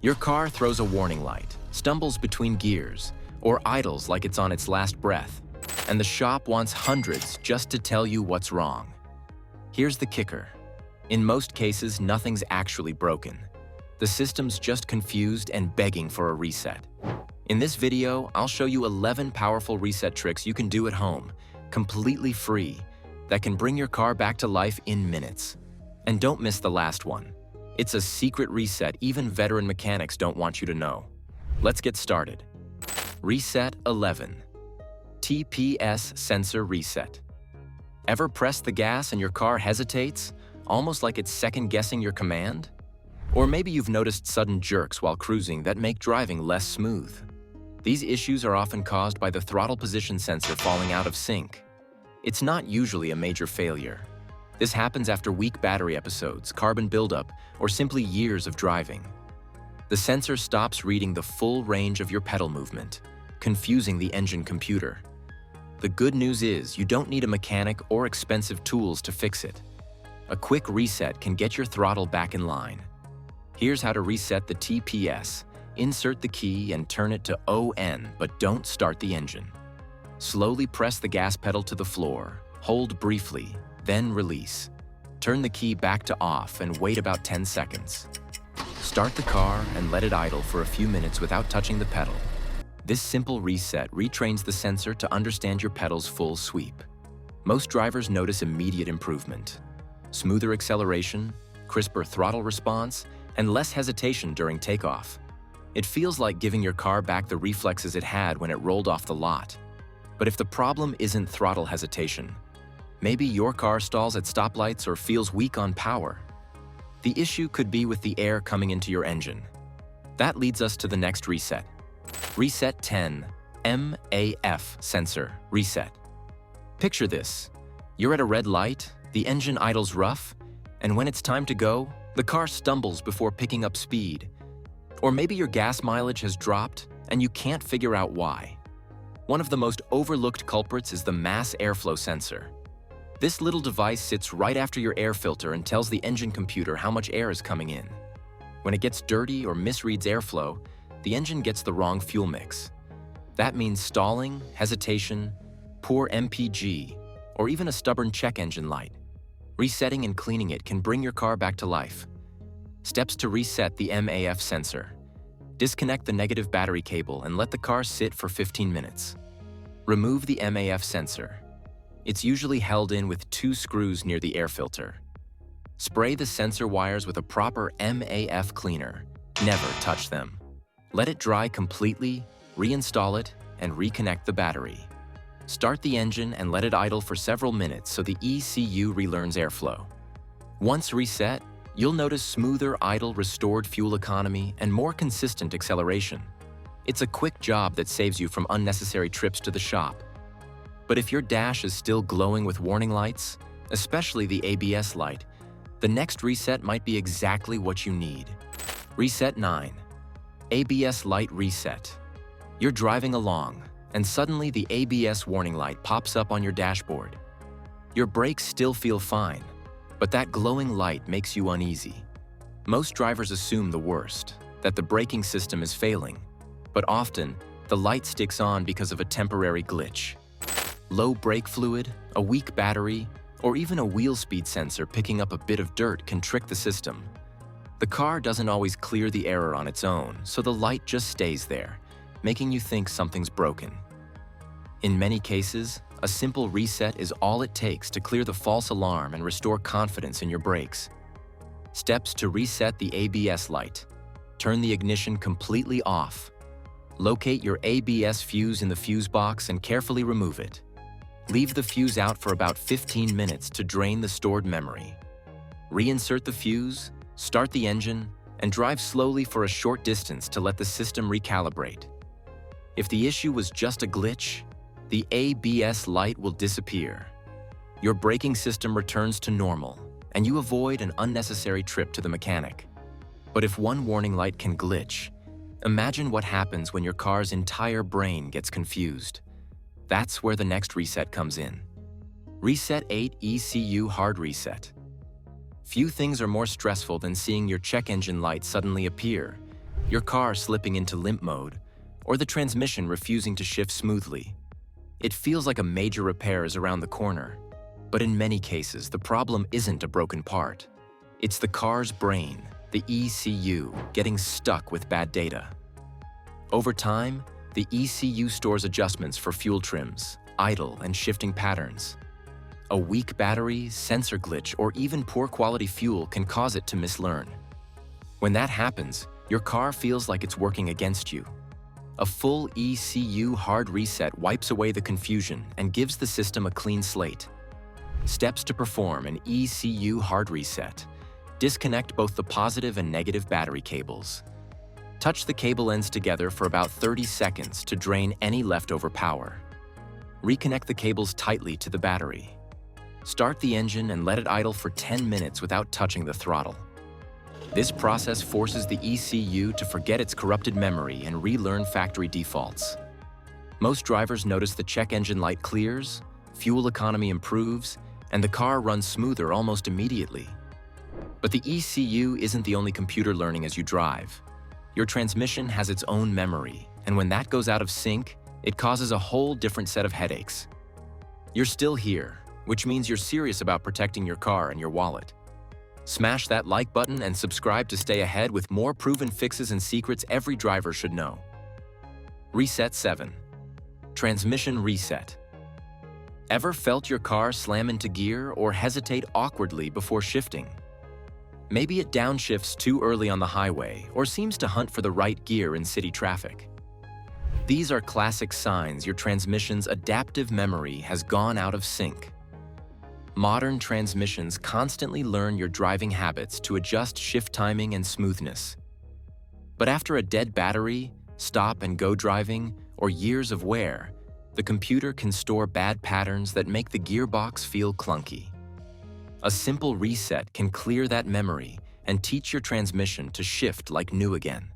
Your car throws a warning light, stumbles between gears, or idles like it's on its last breath, and the shop wants hundreds just to tell you what's wrong. Here's the kicker. In most cases, nothing's actually broken. The system's just confused and begging for a reset. In this video, I'll show you 11 powerful reset tricks you can do at home, completely free, that can bring your car back to life in minutes. And don't miss the last one. It's a secret reset even veteran mechanics don't want you to know. Let's get started. Reset 11. TPS Sensor Reset. Ever press the gas and your car hesitates, almost like it's second-guessing your command? Or maybe you've noticed sudden jerks while cruising that make driving less smooth. These issues are often caused by the throttle position sensor falling out of sync. It's not usually a major failure. This happens after weak battery episodes, carbon buildup, or simply years of driving. The sensor stops reading the full range of your pedal movement, confusing the engine computer. The good news is you don't need a mechanic or expensive tools to fix it. A quick reset can get your throttle back in line. Here's how to reset the TPS. Insert the key and turn it to ON, but don't start the engine. Slowly press the gas pedal to the floor, hold briefly, then release. Turn the key back to off and wait about 10 seconds. Start the car and let it idle for a few minutes without touching the pedal. This simple reset retrains the sensor to understand your pedal's full sweep. Most drivers notice immediate improvement. Smoother acceleration, crisper throttle response, and less hesitation during takeoff. It feels like giving your car back the reflexes it had when it rolled off the lot. But if the problem isn't throttle hesitation, maybe your car stalls at stoplights or feels weak on power. The issue could be with the air coming into your engine. That leads us to the next reset. Reset 10, MAF Sensor Reset. Picture this. You're at a red light, the engine idles rough, and when it's time to go, the car stumbles before picking up speed. Or maybe your gas mileage has dropped and you can't figure out why. One of the most overlooked culprits is the mass airflow sensor. This little device sits right after your air filter and tells the engine computer how much air is coming in. When it gets dirty or misreads airflow, the engine gets the wrong fuel mix. That means stalling, hesitation, poor MPG, or even a stubborn check engine light. Resetting and cleaning it can bring your car back to life. Steps to reset the MAF sensor. Disconnect the negative battery cable and let the car sit for 15 minutes. Remove the MAF sensor. It's usually held in with 2 screws near the air filter. Spray the sensor wires with a proper MAF cleaner. Never touch them. Let it dry completely, reinstall it, and reconnect the battery. Start the engine and let it idle for several minutes so the ECU relearns airflow. Once reset, you'll notice smoother idle, restored fuel economy, and more consistent acceleration. It's a quick job that saves you from unnecessary trips to the shop. But if your dash is still glowing with warning lights, especially the ABS light, the next reset might be exactly what you need. Reset 9. ABS Light Reset. You're driving along, and suddenly the ABS warning light pops up on your dashboard. Your brakes still feel fine, but that glowing light makes you uneasy. Most drivers assume the worst, that the braking system is failing, but often, the light sticks on because of a temporary glitch. Low brake fluid, a weak battery, or even a wheel speed sensor picking up a bit of dirt can trick the system. The car doesn't always clear the error on its own, so the light just stays there, making you think something's broken. In many cases, a simple reset is all it takes to clear the false alarm and restore confidence in your brakes. Steps to reset the ABS light. Turn the ignition completely off. Locate your ABS fuse in the fuse box and carefully remove it. Leave the fuse out for about 15 minutes to drain the stored memory. Reinsert the fuse, start the engine, and drive slowly for a short distance to let the system recalibrate. If the issue was just a glitch, the ABS light will disappear. Your braking system returns to normal, and you avoid an unnecessary trip to the mechanic. But if one warning light can glitch, imagine what happens when your car's entire brain gets confused. That's where the next reset comes in. Reset 8 ECU Hard Reset. Few things are more stressful than seeing your check engine light suddenly appear, your car slipping into limp mode, or the transmission refusing to shift smoothly. It feels like a major repair is around the corner, but in many cases, the problem isn't a broken part. It's the car's brain, the ECU, getting stuck with bad data. Over time, the ECU stores adjustments for fuel trims, idle, and shifting patterns. A weak battery, sensor glitch, or even poor quality fuel can cause it to mislearn. When that happens, your car feels like it's working against you. A full ECU hard reset wipes away the confusion and gives the system a clean slate. Steps to perform an ECU hard reset. Disconnect both the positive and negative battery cables. Touch the cable ends together for about 30 seconds to drain any leftover power. Reconnect the cables tightly to the battery. Start the engine and let it idle for 10 minutes without touching the throttle. This process forces the ECU to forget its corrupted memory and relearn factory defaults. Most drivers notice the check engine light clears, fuel economy improves, and the car runs smoother almost immediately. But the ECU isn't the only computer learning as you drive. Your transmission has its own memory, and when that goes out of sync, it causes a whole different set of headaches. You're still here, which means you're serious about protecting your car and your wallet. Smash that like button and subscribe to stay ahead with more proven fixes and secrets every driver should know. Reset 7. Transmission reset. Ever felt your car slam into gear or hesitate awkwardly before shifting? Maybe it downshifts too early on the highway or seems to hunt for the right gear in city traffic. These are classic signs your transmission's adaptive memory has gone out of sync. Modern transmissions constantly learn your driving habits to adjust shift timing and smoothness. But after a dead battery, stop-and-go driving, or years of wear, the computer can store bad patterns that make the gearbox feel clunky. A simple reset can clear that memory and teach your transmission to shift like new again.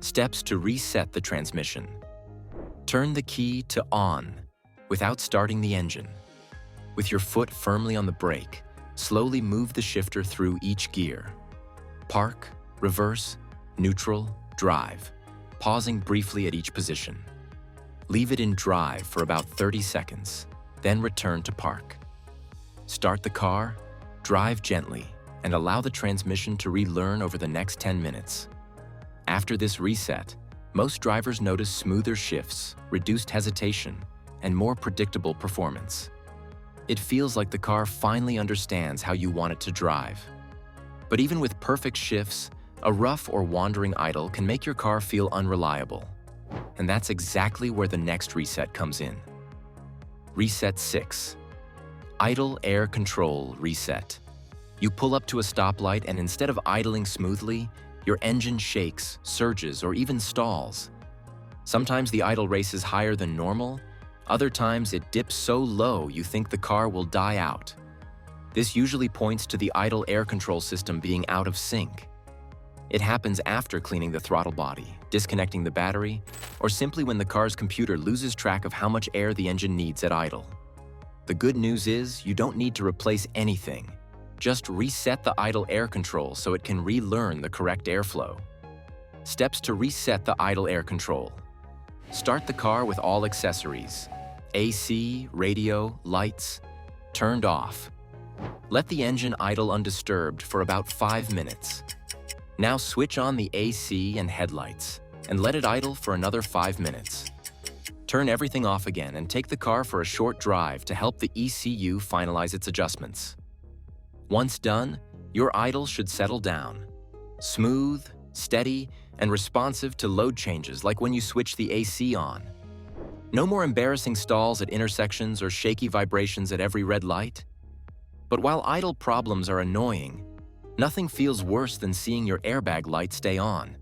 Steps to reset the transmission. Turn the key to on without starting the engine. With your foot firmly on the brake, slowly move the shifter through each gear. Park, reverse, neutral, drive, pausing briefly at each position. Leave it in drive for about 30 seconds, then return to park. Start the car, drive gently, and allow the transmission to relearn over the next 10 minutes. After this reset, most drivers notice smoother shifts, reduced hesitation, and more predictable performance. It feels like the car finally understands how you want it to drive. But even with perfect shifts, a rough or wandering idle can make your car feel unreliable. And that's exactly where the next reset comes in. Reset 6. Idle air control reset. You pull up to a stoplight and instead of idling smoothly, your engine shakes, surges, or even stalls. Sometimes the idle races higher than normal. Other times it dips so low you think the car will die out. This usually points to the idle air control system being out of sync. It happens after cleaning the throttle body, disconnecting the battery, or simply when the car's computer loses track of how much air the engine needs at idle. The good news is you don't need to replace anything. Just reset the idle air control so it can relearn the correct airflow. Steps to reset the idle air control. Start the car with all accessories. AC, radio, lights, turned off. Let the engine idle undisturbed for about 5 minutes. Now switch on the AC and headlights and let it idle for another 5 minutes. Turn everything off again and take the car for a short drive to help the ECU finalize its adjustments. Once done, your idle should settle down. Smooth, steady, and responsive to load changes like when you switch the AC on. No more embarrassing stalls at intersections or shaky vibrations at every red light. But while idle problems are annoying, nothing feels worse than seeing your airbag light stay on.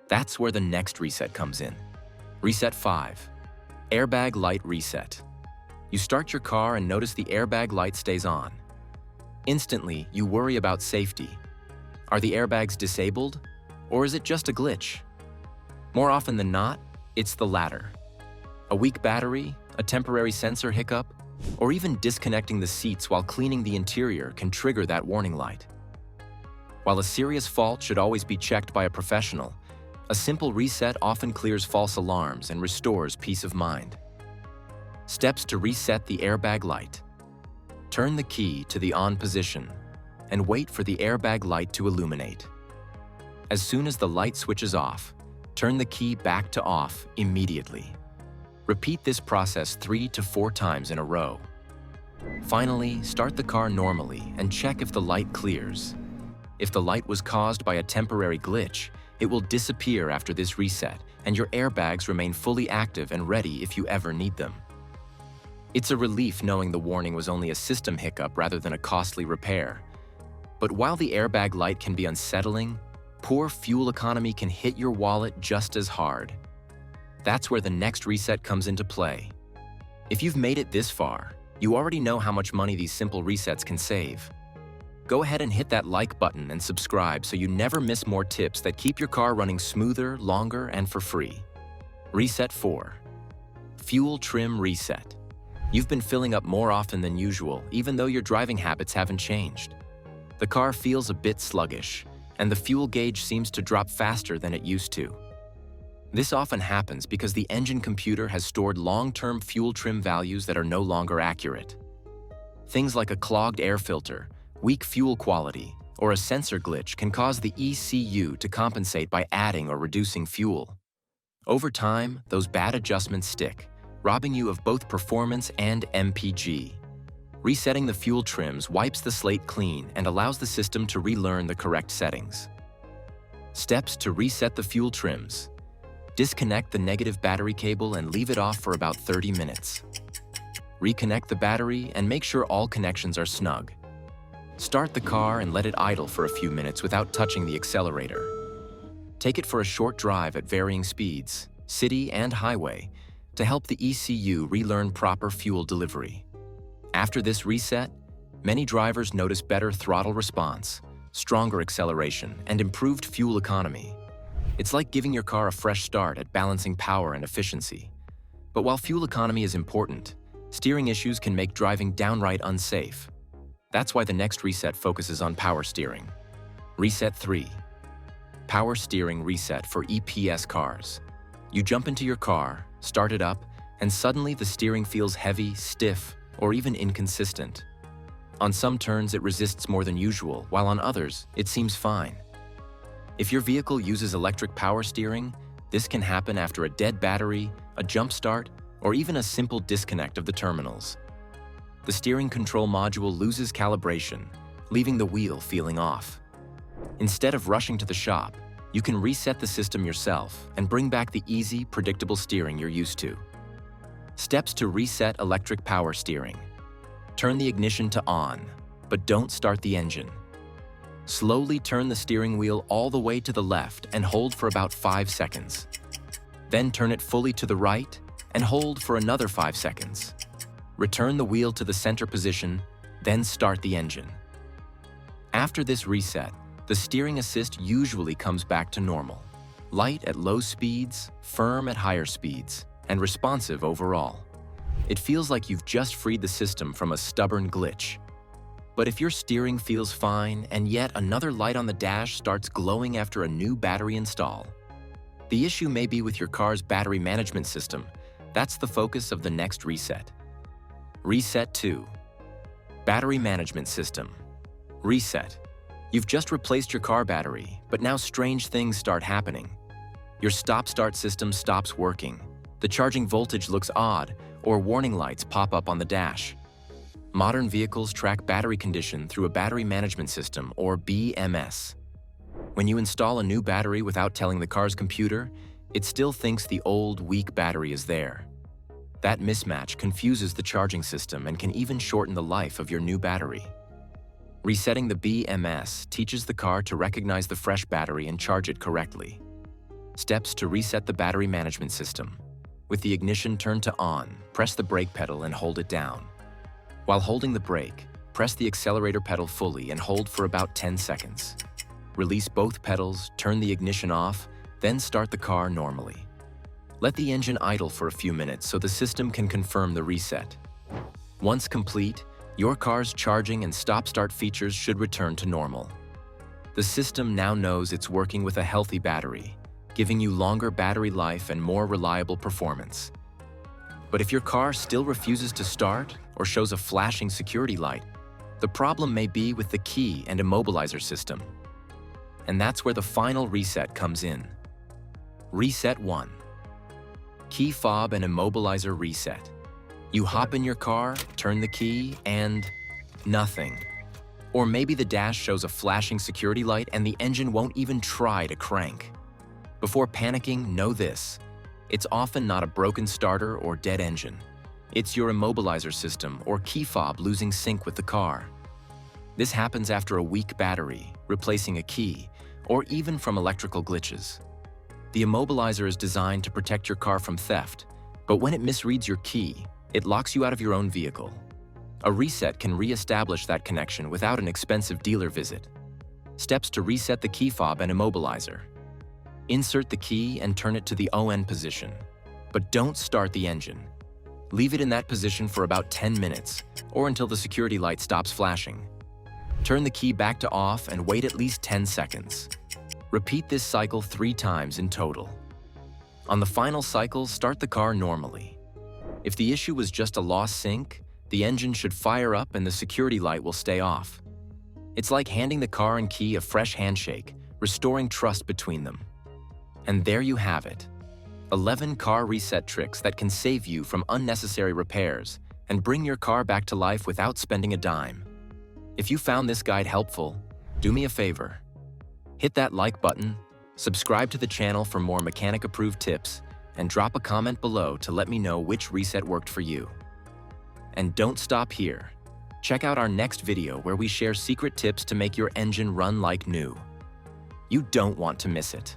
That's where the next reset comes in. Reset 5. Airbag light reset. You start your car and notice the airbag light stays on. Instantly, you worry about safety. Are the airbags disabled? Or is it just a glitch? More often than not, it's the latter. A weak battery, a temporary sensor hiccup, or even disconnecting the seats while cleaning the interior can trigger that warning light. While a serious fault should always be checked by a professional, A simple reset often clears false alarms and restores peace of mind. Steps to reset the airbag light. Turn the key to the on position and wait for the airbag light to illuminate. As soon as the light switches off, turn the key back to off immediately. Repeat this process 3 to 4 times in a row. Finally, start the car normally and check if the light clears. If the light was caused by a temporary glitch, it will disappear after this reset, and your airbags remain fully active and ready if you ever need them. It's a relief knowing the warning was only a system hiccup rather than a costly repair. But while the airbag light can be unsettling, poor fuel economy can hit your wallet just as hard. That's where the next reset comes into play. If you've made it this far, you already know how much money these simple resets can save. Go ahead and hit that like button and subscribe so you never miss more tips that keep your car running smoother, longer, and for free. Reset 4. Fuel trim reset. You've been filling up more often than usual, even though your driving habits haven't changed. The car feels a bit sluggish, and the fuel gauge seems to drop faster than it used to. This often happens because the engine computer has stored long-term fuel trim values that are no longer accurate. Things like a clogged air filter, weak fuel quality, or a sensor glitch can cause the ECU to compensate by adding or reducing fuel. Over time, those bad adjustments stick, robbing you of both performance and MPG. Resetting the fuel trims wipes the slate clean and allows the system to relearn the correct settings. Steps to reset the fuel trims. Disconnect the negative battery cable and leave it off for about 30 minutes. Reconnect the battery and make sure all connections are snug. Start the car and let it idle for a few minutes without touching the accelerator. Take it for a short drive at varying speeds, city and highway, to help the ECU relearn proper fuel delivery. After this reset, many drivers notice better throttle response, stronger acceleration, and improved fuel economy. It's like giving your car a fresh start at balancing power and efficiency. But while fuel economy is important, steering issues can make driving downright unsafe. That's why the next reset focuses on power steering. Reset 3. Power steering reset for EPS cars. You jump into your car, start it up, and suddenly the steering feels heavy, stiff, or even inconsistent. On some turns, it resists more than usual, while on others, it seems fine. If your vehicle uses electric power steering, this can happen after a dead battery, a jump start, or even a simple disconnect of the terminals. The steering control module loses calibration, leaving the wheel feeling off. Instead of rushing to the shop, you can reset the system yourself and bring back the easy, predictable steering you're used to. Steps to reset electric power steering. Turn the ignition to on, but don't start the engine. Slowly turn the steering wheel all the way to the left and hold for about 5 seconds. Then turn it fully to the right and hold for another 5 seconds. Return the wheel to the center position, then start the engine. After this reset, the steering assist usually comes back to normal. Light at low speeds, firm at higher speeds, and responsive overall. It feels like you've just freed the system from a stubborn glitch. But if your steering feels fine and yet another light on the dash starts glowing after a new battery install, the issue may be with your car's battery management system. That's the focus of the next reset. Reset 2. Battery management system. Reset. You've just replaced your car battery, but now strange things start happening. Your stop-start system stops working, the charging voltage looks odd, or warning lights pop up on the dash. Modern vehicles track battery condition through a battery management system, or BMS. When you install a new battery without telling the car's computer, it still thinks the old, weak battery is there. That mismatch confuses the charging system and can even shorten the life of your new battery. Resetting the BMS teaches the car to recognize the fresh battery and charge it correctly. Steps to reset the battery management system. With the ignition turned to on, press the brake pedal and hold it down. While holding the brake, press the accelerator pedal fully and hold for about 10 seconds. Release both pedals, turn the ignition off, then start the car normally. Let the engine idle for a few minutes so the system can confirm the reset. Once complete, your car's charging and stop-start features should return to normal. The system now knows it's working with a healthy battery, giving you longer battery life and more reliable performance. But if your car still refuses to start or shows a flashing security light, the problem may be with the key and immobilizer system. And that's where the final reset comes in. Reset 1. Key fob and immobilizer reset. You hop in your car, turn the key, and nothing. Or maybe the dash shows a flashing security light and the engine won't even try to crank. Before panicking, know this. It's often not a broken starter or dead engine. It's your immobilizer system or key fob losing sync with the car. This happens after a weak battery, replacing a key, or even from electrical glitches. The immobilizer is designed to protect your car from theft, but when it misreads your key, it locks you out of your own vehicle. A reset can re-establish that connection without an expensive dealer visit. Steps to reset the key fob and immobilizer. Insert the key and turn it to the ON position, but don't start the engine. Leave it in that position for about 10 minutes, or until the security light stops flashing. Turn the key back to off and wait at least 10 seconds. Repeat this cycle 3 times in total. On the final cycle, start the car normally. If the issue was just a lost sync, the engine should fire up and the security light will stay off. It's like handing the car and key a fresh handshake, restoring trust between them. And there you have it. 11 car reset tricks that can save you from unnecessary repairs and bring your car back to life without spending a dime. If you found this guide helpful, do me a favor. Hit that like button, subscribe to the channel for more mechanic-approved tips, and drop a comment below to let me know which reset worked for you. And don't stop here. Check out our next video where we share secret tips to make your engine run like new. You don't want to miss it.